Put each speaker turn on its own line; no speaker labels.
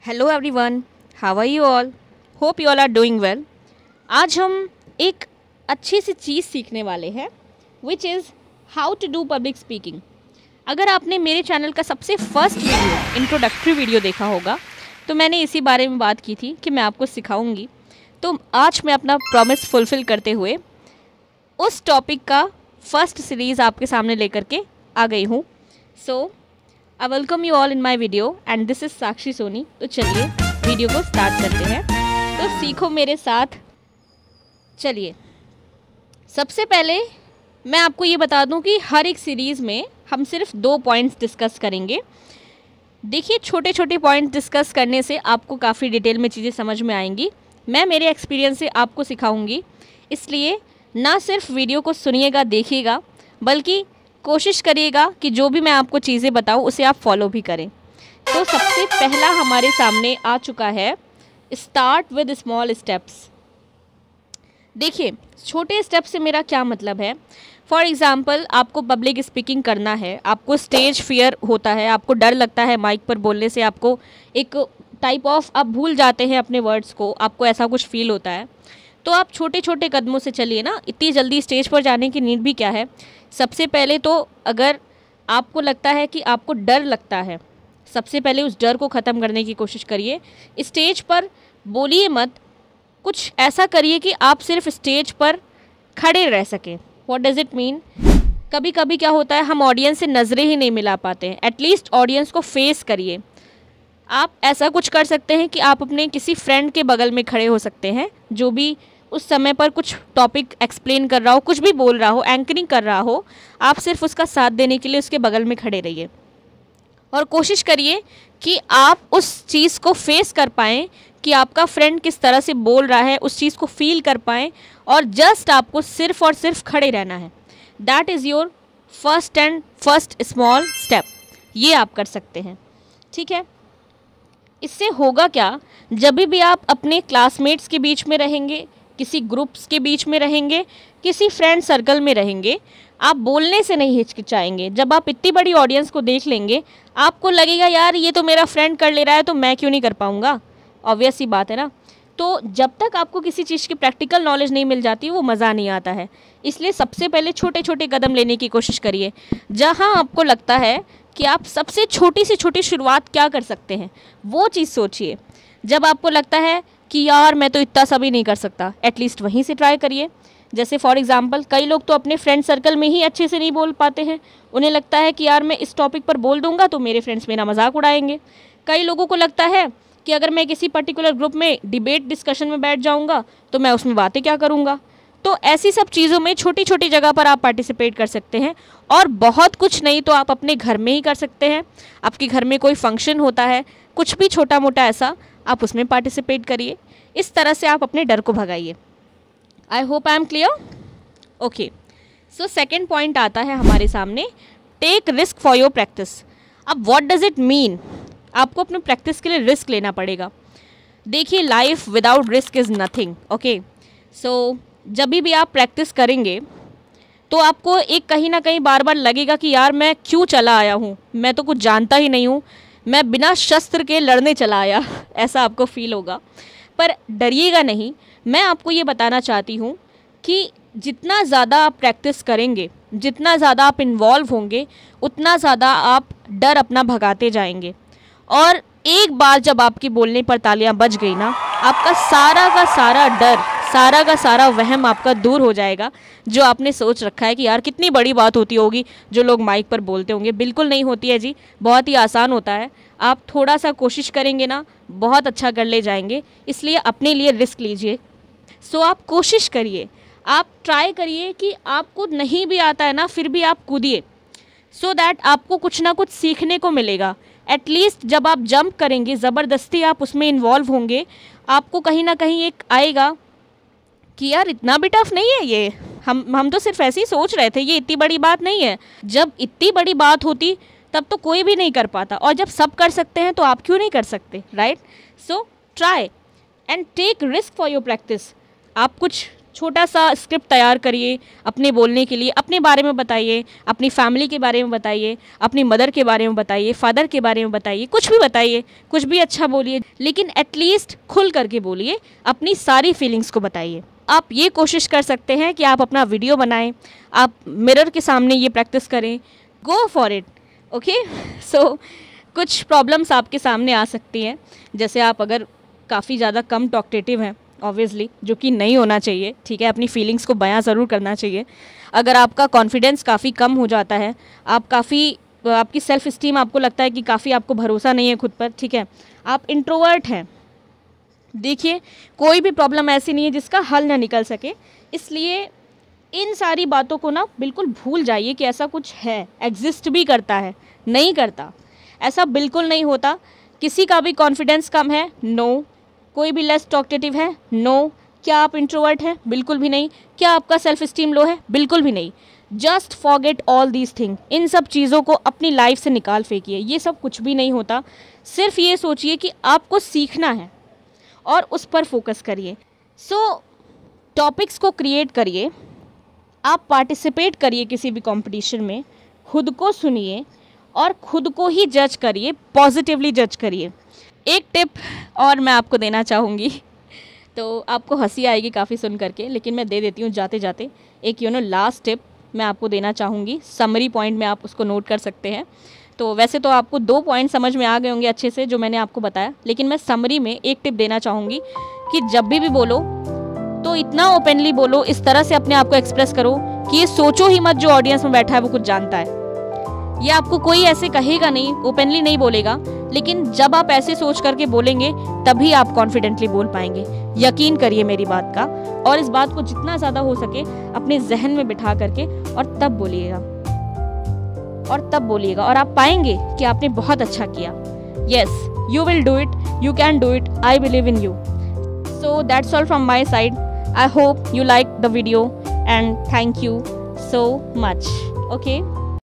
Hello everyone, how are you all? Hope you all are doing well. आज हम एक अच्छी सी चीज़ सीखने वाले हैं which is how to do public speaking. अगर आपने मेरे चैनल का सबसे फर्स्ट वीडियो इंट्रोडक्टरी वीडियो देखा होगा तो मैंने इसी बारे में बात की थी कि मैं आपको सिखाऊंगी। तो आज मैं अपना प्रॉमिस फुलफ़िल करते हुए उस टॉपिक का फर्स्ट सीरीज़ आपके सामने लेकर के आ गई हूँ। So I welcome you all in my video and this is Sakshi Soni. तो चलिए वीडियो को स्टार्ट करते हैं। तो सीखो मेरे साथ। चलिए, सबसे पहले मैं आपको ये बता दूं कि हर एक सीरीज़ में हम सिर्फ 2 पॉइंट्स डिस्कस करेंगे। देखिए, छोटे छोटे पॉइंट्स डिस्कस करने से आपको काफ़ी डिटेल में चीज़ें समझ में आएंगी। मैं मेरे एक्सपीरियंस से आपको सिखाऊंगी, इसलिए ना सिर्फ वीडियो को सुनिएगा देखिएगा, बल्कि कोशिश करिएगा कि जो भी मैं आपको चीज़ें बताऊं उसे आप फॉलो भी करें। तो सबसे पहला हमारे सामने आ चुका है, स्टार्ट विद स्मॉल स्टेप्स। देखिए, छोटे स्टेप से मेरा क्या मतलब है। फॉर एग्ज़ाम्पल, आपको पब्लिक स्पीकिंग करना है, आपको स्टेज फियर होता है, आपको डर लगता है माइक पर बोलने से, आपको एक टाइप ऑफ आप भूल जाते हैं अपने वर्ड्स को, आपको ऐसा कुछ फील होता है। तो आप छोटे छोटे कदमों से चलिए ना, इतनी जल्दी स्टेज पर जाने की नीड भी क्या है। सबसे पहले तो अगर आपको लगता है कि आपको डर लगता है, सबसे पहले उस डर को ख़त्म करने की कोशिश करिए। स्टेज पर बोलिए मत, कुछ ऐसा करिए कि आप सिर्फ स्टेज पर खड़े रह सकें। What does it mean? कभी कभी क्या होता है, हम ऑडियंस से नज़रें ही नहीं मिला पाते हैं। एटलीस्ट ऑडियंस को फेस करिए। आप ऐसा कुछ कर सकते हैं कि आप अपने किसी फ्रेंड के बगल में खड़े हो सकते हैं, जो भी उस समय पर कुछ टॉपिक एक्सप्लेन कर रहा हो, कुछ भी बोल रहा हो, एंकरिंग कर रहा हो, आप सिर्फ उसका साथ देने के लिए उसके बगल में खड़े रहिए और कोशिश करिए कि आप उस चीज़ को फेस कर पाएँ कि आपका फ्रेंड किस तरह से बोल रहा है, उस चीज़ को फील कर पाएँ, और जस्ट आपको सिर्फ और सिर्फ खड़े रहना है। That is your first small step. ये आप कर सकते हैं, ठीक है। इससे होगा क्या, जब भी आप अपने क्लासमेट्स के बीच में रहेंगे, किसी ग्रुप्स के बीच में रहेंगे, किसी फ्रेंड सर्कल में रहेंगे, आप बोलने से नहीं हिचकिचाएंगे। जब आप इतनी बड़ी ऑडियंस को देख लेंगे, आपको लगेगा यार ये तो मेरा फ्रेंड कर ले रहा है तो मैं क्यों नहीं कर पाऊँगा। ऑब्वियस सी बात है ना। तो जब तक आपको किसी चीज़ की प्रैक्टिकल नॉलेज नहीं मिल जाती, वो मज़ा नहीं आता है। इसलिए सबसे पहले छोटे छोटे कदम लेने की कोशिश करिए। जहाँ आपको लगता है कि आप सबसे छोटी से छोटी शुरुआत क्या कर सकते हैं, वो चीज़ सोचिए। जब आपको लगता है कि यार मैं तो इतना सा भी नहीं कर सकता, एटलीस्ट वहीं से ट्राई करिए। जैसे फॉर एग्ज़ाम्पल, कई लोग तो अपने फ्रेंड सर्कल में ही अच्छे से नहीं बोल पाते हैं। उन्हें लगता है कि यार मैं इस टॉपिक पर बोल दूंगा तो मेरे फ्रेंड्स मेरा मजाक उड़ाएंगे। कई लोगों को लगता है कि अगर मैं किसी पर्टिकुलर ग्रुप में डिबेट डिस्कशन में बैठ जाऊँगा तो मैं उसमें बातें क्या करूँगा। तो ऐसी सब चीज़ों में छोटी छोटी जगह पर आप पार्टिसिपेट कर सकते हैं। और बहुत कुछ नहीं तो आप अपने घर में ही कर सकते हैं। आपके घर में कोई फंक्शन होता है, कुछ भी छोटा मोटा ऐसा, आप उसमें पार्टिसिपेट करिए। इस तरह से आप अपने डर को भगाइए। I hope I am clear. Okay, so second point आता है हमारे सामने, take risk for your practice. अब व्हाट डज़ इट मीन? आपको अपने प्रैक्टिस के लिए रिस्क लेना पड़ेगा। देखिए, life without risk is nothing. Okay, so जब भी आप प्रैक्टिस करेंगे तो आपको एक कहीं ना कहीं बार बार लगेगा कि यार मैं क्यों चला आया हूँ, मैं तो कुछ जानता ही नहीं हूँ, मैं बिना शस्त्र के लड़ने चला आया ऐसा आपको फील होगा। पर डरिएगा नहीं। मैं आपको ये बताना चाहती हूँ कि जितना ज़्यादा आप प्रैक्टिस करेंगे, जितना ज़्यादा आप इन्वॉल्व होंगे, उतना ज़्यादा आप डर अपना भगाते जाएंगे। और एक बार जब आपकी बोलने पर तालियां बज गई ना, आपका सारा का सारा डर, सारा का सारा वहम आपका दूर हो जाएगा। जो आपने सोच रखा है कि यार कितनी बड़ी बात होती होगी जो लोग माइक पर बोलते होंगे, बिल्कुल नहीं होती है जी। बहुत ही आसान होता है। आप थोड़ा सा कोशिश करेंगे ना, बहुत अच्छा कर ले जाएंगे। इसलिए अपने लिए रिस्क लीजिए। सो आप कोशिश करिए, आप ट्राई करिए कि आपको नहीं भी आता है ना, फिर भी आप कूदिए, सो दैट आपको कुछ ना कुछ सीखने को मिलेगा। एटलीस्ट जब आप जंप करेंगे, ज़बरदस्ती आप उसमें इन्वॉल्व होंगे, आपको कहीं ना कहीं एक आएगा कि यार इतना भी टफ नहीं है ये, हम तो सिर्फ ऐसे ही सोच रहे थे, ये इतनी बड़ी बात नहीं है। जब इतनी बड़ी बात होती तब तो कोई भी नहीं कर पाता, और जब सब कर सकते हैं तो आप क्यों नहीं कर सकते, right? So try and take risk for your practice. आप कुछ छोटा सा स्क्रिप्ट तैयार करिए अपने बोलने के लिए, अपने बारे में बताइए, अपनी फैमिली के बारे में बताइए, अपनी मदर के बारे में बताइए, फादर के बारे में बताइए, कुछ भी बताइए, कुछ भी अच्छा बोलिए, लेकिन एटलीस्ट खुल करके बोलिए, अपनी सारी फीलिंग्स को बताइए। आप ये कोशिश कर सकते हैं कि आप अपना वीडियो बनाएं, आप मिरर के सामने ये प्रैक्टिस करें, गो फॉर इट। ओके, सो कुछ प्रॉब्लम्स आपके सामने आ सकती हैं, जैसे आप अगर काफ़ी ज़्यादा कम टॉकटेटिव हैं ऑब्वियसली, जो कि नहीं होना चाहिए, ठीक है, अपनी फीलिंग्स को बयां ज़रूर करना चाहिए। अगर आपका कॉन्फिडेंस काफ़ी कम हो जाता है, आपकी सेल्फ इस्टीम, आपको लगता है कि काफ़ी आपको भरोसा नहीं है खुद पर, ठीक है, आप इंट्रोवर्ट हैं, देखिए कोई भी प्रॉब्लम ऐसी नहीं है जिसका हल ना निकल सके। इसलिए इन सारी बातों को ना बिल्कुल भूल जाइए कि ऐसा कुछ है, एग्जिस्ट भी करता है, नहीं करता, ऐसा बिल्कुल नहीं होता। किसी का भी कॉन्फिडेंस कम है, नो। कोई भी लेस टॉकटेटिव है, नो। क्या आप इंट्रोवर्ट हैं? बिल्कुल भी नहीं। क्या आपका सेल्फ इस्टीम लो है? बिल्कुल भी नहीं। Just forget all these thing. इन सब चीज़ों को अपनी लाइफ से निकाल फेंकिए, ये सब कुछ भी नहीं होता। सिर्फ ये सोचिए कि आपको सीखना है और उस पर फोकस करिए। सो टॉपिक्स को क्रिएट करिए, आप पार्टिसिपेट करिए किसी भी कंपटीशन में, खुद को सुनिए और खुद को ही जज करिए, पॉजिटिवली जज करिए। एक टिप और मैं आपको देना चाहूँगी, तो आपको हंसी आएगी काफ़ी सुन करके, लेकिन मैं दे देती हूँ जाते जाते। एक लास्ट टिप मैं आपको देना चाहूँगी, समरी पॉइंट में आप उसको नोट कर सकते हैं। तो वैसे तो आपको 2 पॉइंट समझ में आ गए होंगे अच्छे से जो मैंने आपको बताया, लेकिन मैं समरी में एक टिप देना चाहूँगी कि जब भी बोलो तो इतना ओपनली बोलो, इस तरह से अपने आप को एक्सप्रेस करो कि ये सोचो ही मत जो ऑडियंस में बैठा है वो कुछ जानता है। ये आपको कोई ऐसे कहेगा नहीं, ओपनली नहीं बोलेगा, लेकिन जब आप ऐसे सोच करके बोलेंगे तभी आप कॉन्फिडेंटली बोल पाएंगे। यकीन करिए मेरी बात का, और इस बात को जितना ज़्यादा हो सके अपने जहन में बिठा करके और तब बोलिएगा और आप पाएंगे कि आपने बहुत अच्छा किया। Yes, you will do it, you can do it, I believe in you. So that's all from my side. I hope you liked the video and thank you so much. Okay.